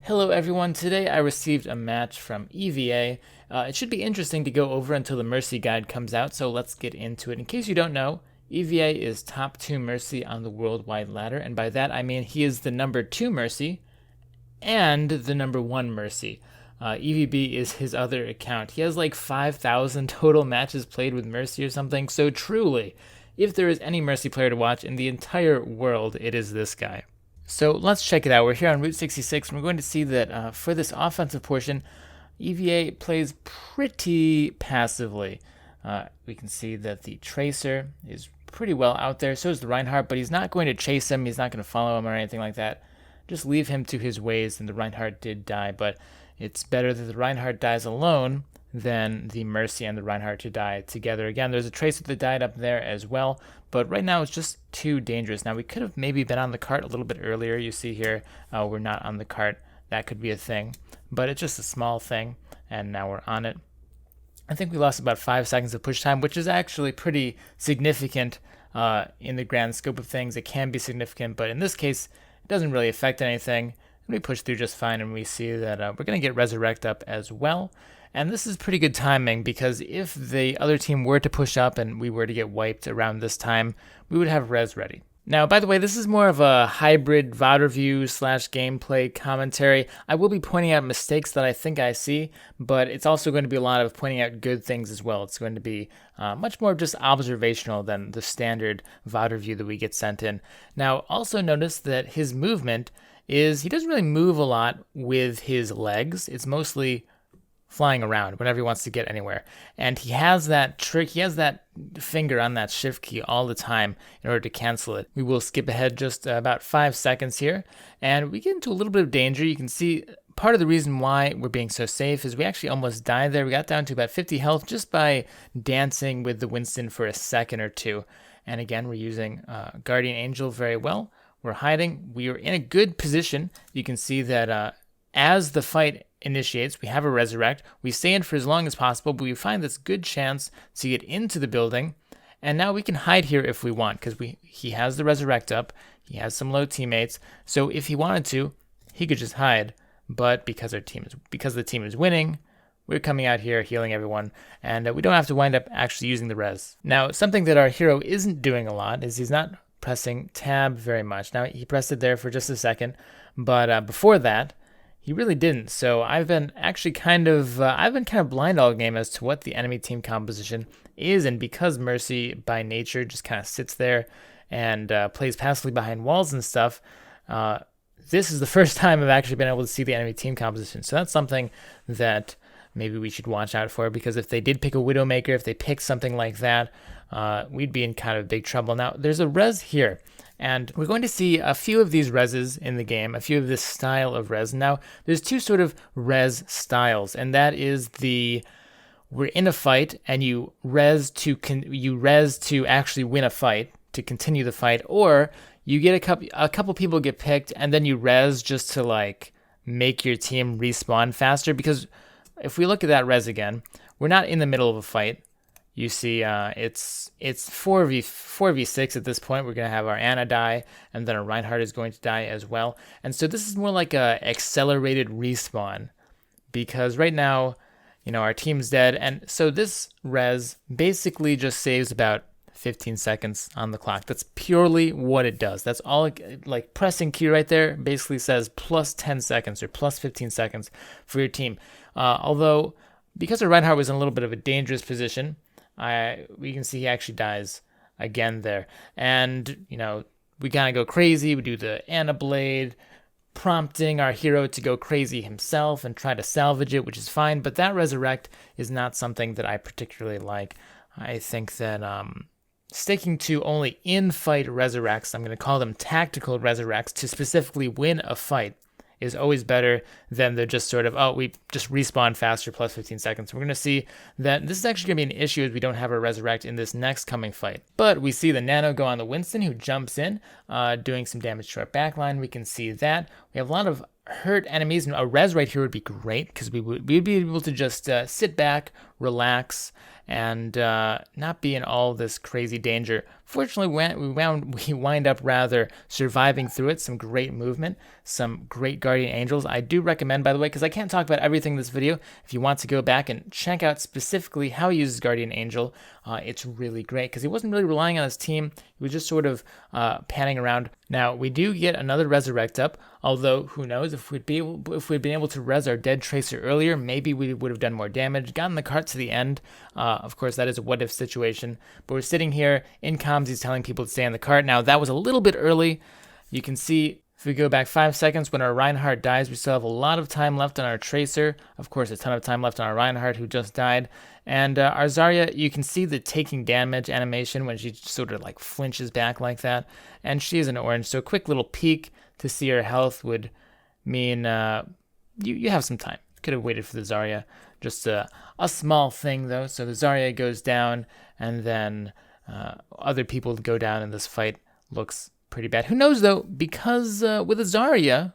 Hello everyone, today I received a match from EeveeA. It should be interesting to go over until the Mercy guide comes out, so let's get into it. In case you don't know, EeveeA is top 2 Mercy on the worldwide ladder, and by that I mean he is the number 2 Mercy and the number 1 Mercy. EVB is his other account. He has like 5,000 total matches played with Mercy or something, so truly, if there is any Mercy player to watch in the entire world, it is this guy. So let's check it out. We're here on Route 66, and we're going to see that for this offensive portion, EeveeA plays pretty passively. We can see that the Tracer is pretty well out there. So is the Reinhardt, but he's not going to chase him. He's not going to follow him or anything like that. Just leave him to his ways, and the Reinhardt did die, but it's better that the Reinhardt dies alone than the Mercy and the Reinhardt to die together. Again, there's a Tracer that died up there as well, but right now it's just too dangerous. Now, we could have maybe been on the cart a little bit earlier. You see here, we're not on the cart. That could be a thing, but it's just a small thing, and now we're on it. I think we lost about 5 seconds of push time, which is actually pretty significant in the grand scope of things. It can be significant, but in this case, it doesn't really affect anything. We push through just fine, and we see that we're going to get Resurrect up as well. And this is pretty good timing, because if the other team were to push up and we were to get wiped around this time, we would have res ready. Now, by the way, this is more of a hybrid VOD review / gameplay commentary. I will be pointing out mistakes that I think I see, but it's also going to be a lot of pointing out good things as well. It's going to be much more just observational than the standard VOD review that we get sent in. Now, also notice that his movement is, he doesn't really move a lot with his legs. It's mostly flying around whenever he wants to get anywhere. And he has that trick, he has that finger on that shift key all the time in order to cancel it. We will skip ahead just about 5 seconds here, and we get into a little bit of danger. You can see part of the reason why we're being so safe is we actually almost died there. We got down to about 50 health just by dancing with the Winston for a second or two. And again, we're using Guardian Angel very well. We're hiding. We are in a good position. You can see that as the fight initiates, we have a Resurrect. We stay in for as long as possible, but we find this good chance to get into the building. And now we can hide here if we want, because he has the Resurrect up. He has some low teammates. So if he wanted to, he could just hide. But because the team is winning, we're coming out here healing everyone, and we don't have to wind up actually using the res. Now, something that our hero isn't doing a lot is he's not pressing tab very much. Now, he pressed it there for just a second, but before that, he really didn't. So I've been actually kind of blind all game as to what the enemy team composition is, and because Mercy by nature just kind of sits there and plays passively behind walls and stuff, this is the first time I've actually been able to see the enemy team composition. So that's something that maybe we should watch out for, because if they did pick a Widowmaker, if they picked something like that, we'd be in kind of big trouble. Now, there's a res here, and we're going to see a few of these reses in the game, a few of this style of res. Now, there's two sort of res styles, and that is we're in a fight, and you res to actually win a fight, to continue the fight, or you get a couple people get picked, and then you res just to like make your team respawn faster. Because if we look at that res again, we're not in the middle of a fight. You see, it's 4v6 at this point. We're going to have our Anna die, and then our Reinhardt is going to die as well. And so this is more like a accelerated respawn, because right now, our team's dead. And so this res basically just saves about 15 seconds on the clock. That's purely what it does. That's all, like pressing Q right there basically says plus 10 seconds or plus 15 seconds for your team. Although, because our Reinhardt was in a little bit of a dangerous position, we can see he actually dies again there. And, we kind of go crazy. We do the Anna Blade, prompting our hero to go crazy himself and try to salvage it, which is fine. But that Resurrect is not something that I particularly like. I think that sticking to only in-fight Resurrects, I'm going to call them tactical Resurrects, to specifically win a fight is always better than the just sort of, we just respawn faster plus 15 seconds. We're going to see that this is actually going to be an issue as we don't have a Resurrect in this next coming fight. But we see the Nano go on the Winston, who jumps in, doing some damage to our backline. We can see that. We We have a lot of hurt enemies, and a res right here would be great because we'd be able to just sit back, relax, and not be in all this crazy danger. Fortunately, we wind up rather surviving through it. Some great movement, some great Guardian Angels. I do recommend, by the way, because I can't talk about everything in this video. If you want to go back and check out specifically how he uses Guardian Angel, it's really great because he wasn't really relying on his team. He was just sort of panning around. Now, we do get another Resurrect up, although who knows, if we'd been able to res our dead Tracer earlier, maybe we would have done more damage, gotten the cart to the end. Of course, that is a what-if situation, but we're sitting here in comms, he's telling people to stay on the cart. Now, that was a little bit early. You can see if we go back 5 seconds, when our Reinhardt dies, we still have a lot of time left on our Tracer. Of course, a ton of time left on our Reinhardt, who just died. And our Zarya, you can see the taking damage animation when she sort of like flinches back like that. And she is an orange, so a quick little peek to see her health would mean you have some time. Could have waited for the Zarya. Just a small thing, though. So the Zarya goes down, and then other people go down in this fight. Looks pretty bad. Who knows, though, because with a Zarya,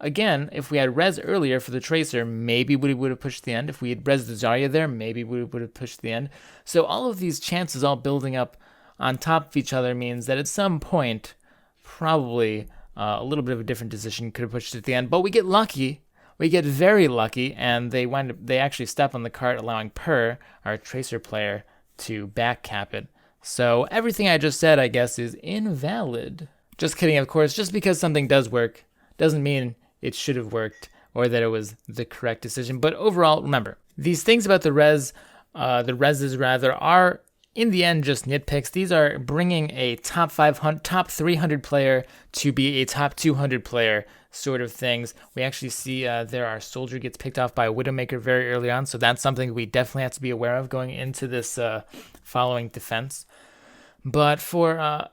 again, if we had res earlier for the Tracer, maybe we would have pushed the end. If we had res the Zarya there, maybe we would have pushed the end. So all of these chances all building up on top of each other means that at some point, probably a little bit of a different decision could have pushed it at the end. But we get lucky. We get very lucky, and they actually step on the cart, allowing Per, our Tracer player, to back cap it. So everything I just said, I guess, is invalid. Just kidding, of course. Just because something does work doesn't mean it should have worked or that it was the correct decision. But overall, remember, these things about the reses rather, are in the end just nitpicks. These are bringing a top 300 player to be a top 200 player sort of things. We actually see there our soldier gets picked off by a Widowmaker very early on, so that's something we definitely have to be aware of going into this following defense. But for a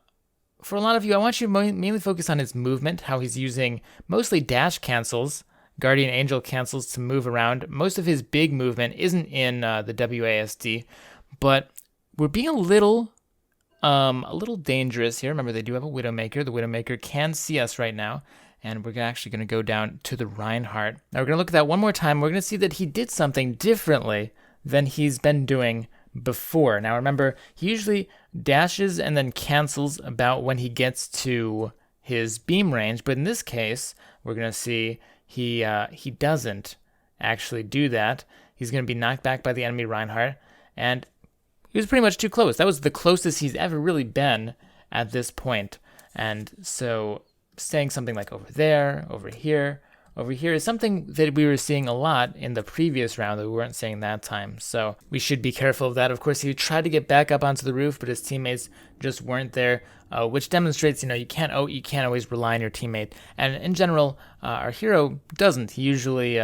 lot of you, I want you to mainly focus on his movement, how he's using mostly dash cancels, Guardian Angel cancels to move around. Most of his big movement isn't in the WASD, but we're being a little dangerous here. Remember, they do have a Widowmaker. The Widowmaker can see us right now, and we're actually going to go down to the Reinhardt. Now we're going to look at that one more time. We're going to see that he did something differently than he's been doing before. Now remember, he usually dashes and then cancels about when he gets to his beam range, but in this case, we're going to see he doesn't actually do that. He's going to be knocked back by the enemy Reinhardt, and he was pretty much too close. That was the closest he's ever really been at this point. And so saying something like over there, over here is something that we were seeing a lot in the previous round that we weren't seeing that time. So we should be careful of that. Of course, he tried to get back up onto the roof, but his teammates just weren't there, which demonstrates, you can't always rely on your teammate. And in general, our hero doesn't. He usually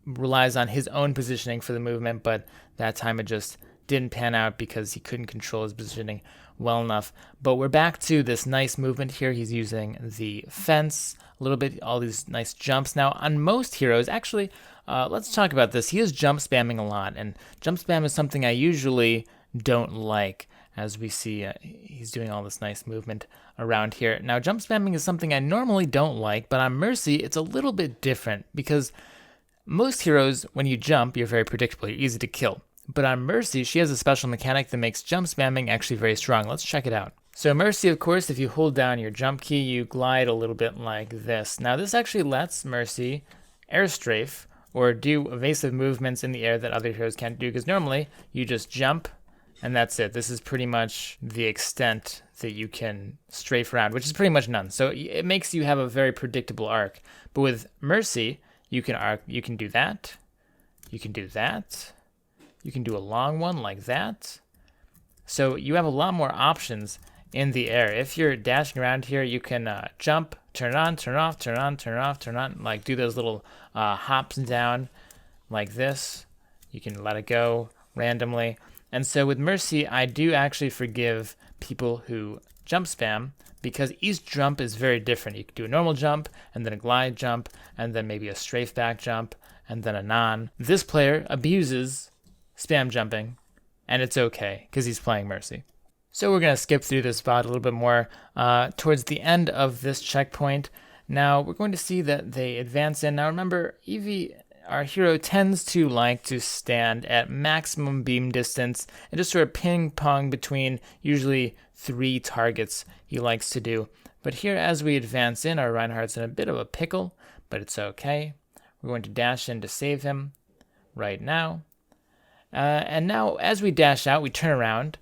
relies on his own positioning for the movement, but that time it just didn't pan out because he couldn't control his positioning well enough. But we're back to this nice movement here. He's using the fence a little bit, all these nice jumps. Now, on most heroes, actually, let's talk about this. He is jump spamming a lot, and jump spam is something I usually don't like, as we see he's doing all this nice movement around here. Now, jump spamming is something I normally don't like, but on Mercy, it's a little bit different, because most heroes, when you jump, you're very predictable. You're easy to kill. But on Mercy, she has a special mechanic that makes jump spamming actually very strong. Let's check it out. So Mercy, of course, if you hold down your jump key, you glide a little bit like this. Now this actually lets Mercy airstrafe or do evasive movements in the air that other heroes can't do, because normally you just jump and that's it. This is pretty much the extent that you can strafe around, which is pretty much none. So it makes you have a very predictable arc. But with Mercy, you can do that, you can do that, you can do a long one like that. So you have a lot more options in the air. If you're dashing around here, you can jump, turn it on, turn it off, turn it on, turn it off, turn it on, like do those little hops down like this. You can let it go randomly. And so with Mercy, I do actually forgive people who jump spam, because each jump is very different. You can do a normal jump, and then a glide jump, and then maybe a strafe back jump, and then a non. This player abuses spam jumping, and it's okay, because he's playing Mercy. So we're going to skip through this VOD a little bit more. Towards the end of this checkpoint, Now we're going to see that they advance in. Now remember, Eevee, our hero, tends to like to stand at maximum beam distance and just sort of ping pong between usually 3 targets he likes to do. But here as we advance in, our Reinhardt's in a bit of a pickle, but it's okay. We're going to dash in to save him right now. And now as we dash out, we turn around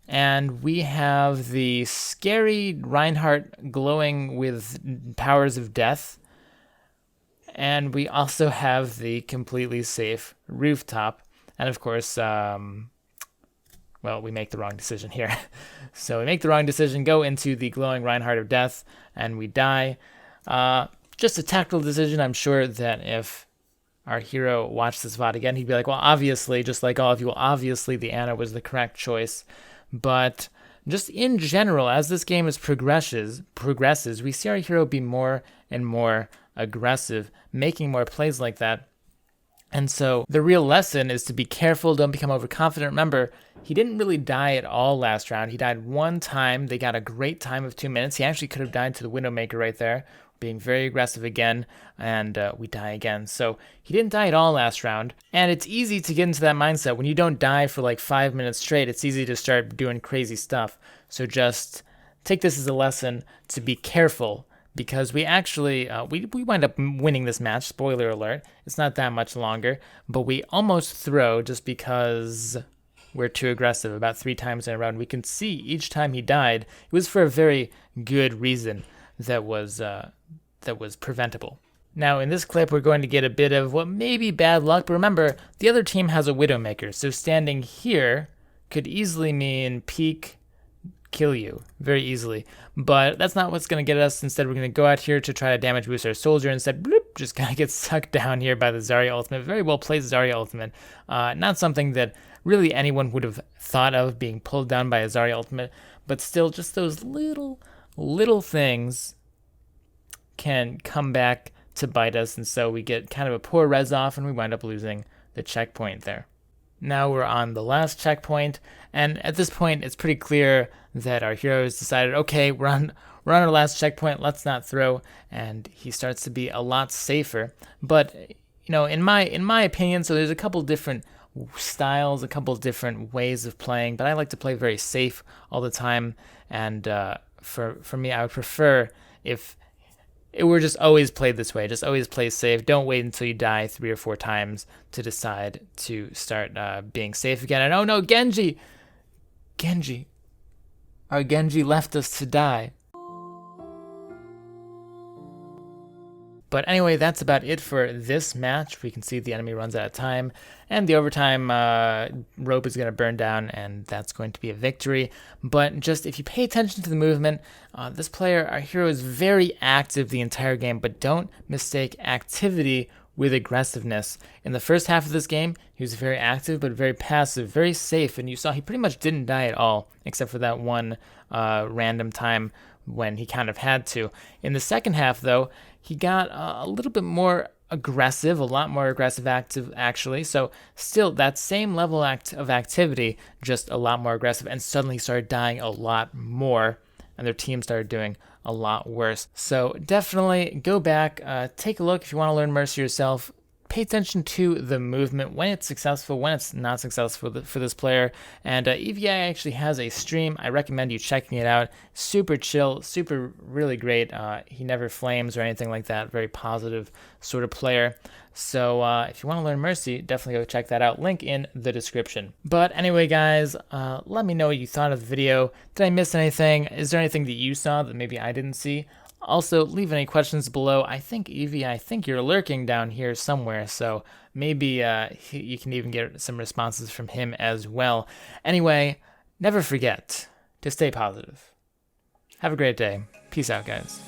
and we have the scary Reinhardt glowing with powers of death. And we also have the completely safe rooftop. And of course, well, we make the wrong decision here. So we make the wrong decision, go into the glowing Reinhardt of death, and we die. Just a tactical decision. I'm sure that if our hero watched this VOD again, he'd be like, well, obviously, just like all of you, well, obviously the Ana was the correct choice. But just in general, as this game progresses, we see our hero be more and more aggressive, making more plays like that. And so the real lesson is to be careful, don't become overconfident. Remember, he didn't really die at all last round. He died one time. They got a great time of 2 minutes. He actually could have died to the Widowmaker right there, being very aggressive again, and we die again. So he didn't die at all last round, and it's easy to get into that mindset. When you don't die for like 5 minutes straight, it's easy to start doing crazy stuff. So just take this as a lesson to be careful, because we actually, we wind up winning this match, spoiler alert. It's not that much longer, but we almost throw just because we're too aggressive about 3 times in a row. And we can see each time he died, it was for a very good reason that was preventable. Now in this clip, we're going to get a bit of what may be bad luck, but remember, the other team has a Widowmaker, so standing here could easily mean peek, kill you very easily. But that's not what's going to get us. Instead, we're going to go out here to try to damage boost our soldier. Instead, bloop, just kind of get sucked down here by the Zarya ultimate. Very well played Zarya ultimate. Not something that really anyone would have thought of, being pulled down by a Zarya ultimate, but still just those little things can come back to bite us, and so we get kind of a poor res off and we wind up losing the checkpoint there. Now we're on the last checkpoint, and at this point it's pretty clear that our hero has decided, okay, we're on our last checkpoint, let's not throw, and he starts to be a lot safer. But you know, in my opinion, so there's a couple different styles, a couple different ways of playing, but I like to play very safe all the time, and for me, I would prefer if it were just always played this way. Just always play safe. Don't wait until you die 3 or 4 times to decide to start being safe again. And oh no, Genji! Our Genji left us to die. But anyway, that's about it for this match. We can see the enemy runs out of time, and the overtime rope is going to burn down, and that's going to be a victory. But just if you pay attention to the movement, this player, our hero, is very active the entire game, but don't mistake activity with aggressiveness. In the first half of this game, he was very active, but very passive, very safe, and you saw he pretty much didn't die at all, except for that one random time when he kind of had to. In the second half, though, he got a little bit more aggressive, a lot more aggressive active, actually. So still that same level of activity, just a lot more aggressive, and suddenly started dying a lot more, and their team started doing a lot worse. So definitely go back, take a look if you want to learn Mercy yourself. Pay attention to the movement, when it's successful, when it's not successful for this player. And EeveeA actually has a stream. I recommend you checking it out. Super chill, super really great. He never flames or anything like that. Very positive sort of player. So if you want to learn Mercy, definitely go check that out. Link in the description. But anyway, guys, let me know what you thought of the video. Did I miss anything? Is there anything that you saw that maybe I didn't see? Also, leave any questions below. I think, EeveeA, I think you're lurking down here somewhere, so maybe you can even get some responses from him as well. Anyway, never forget to stay positive. Have a great day. Peace out, guys.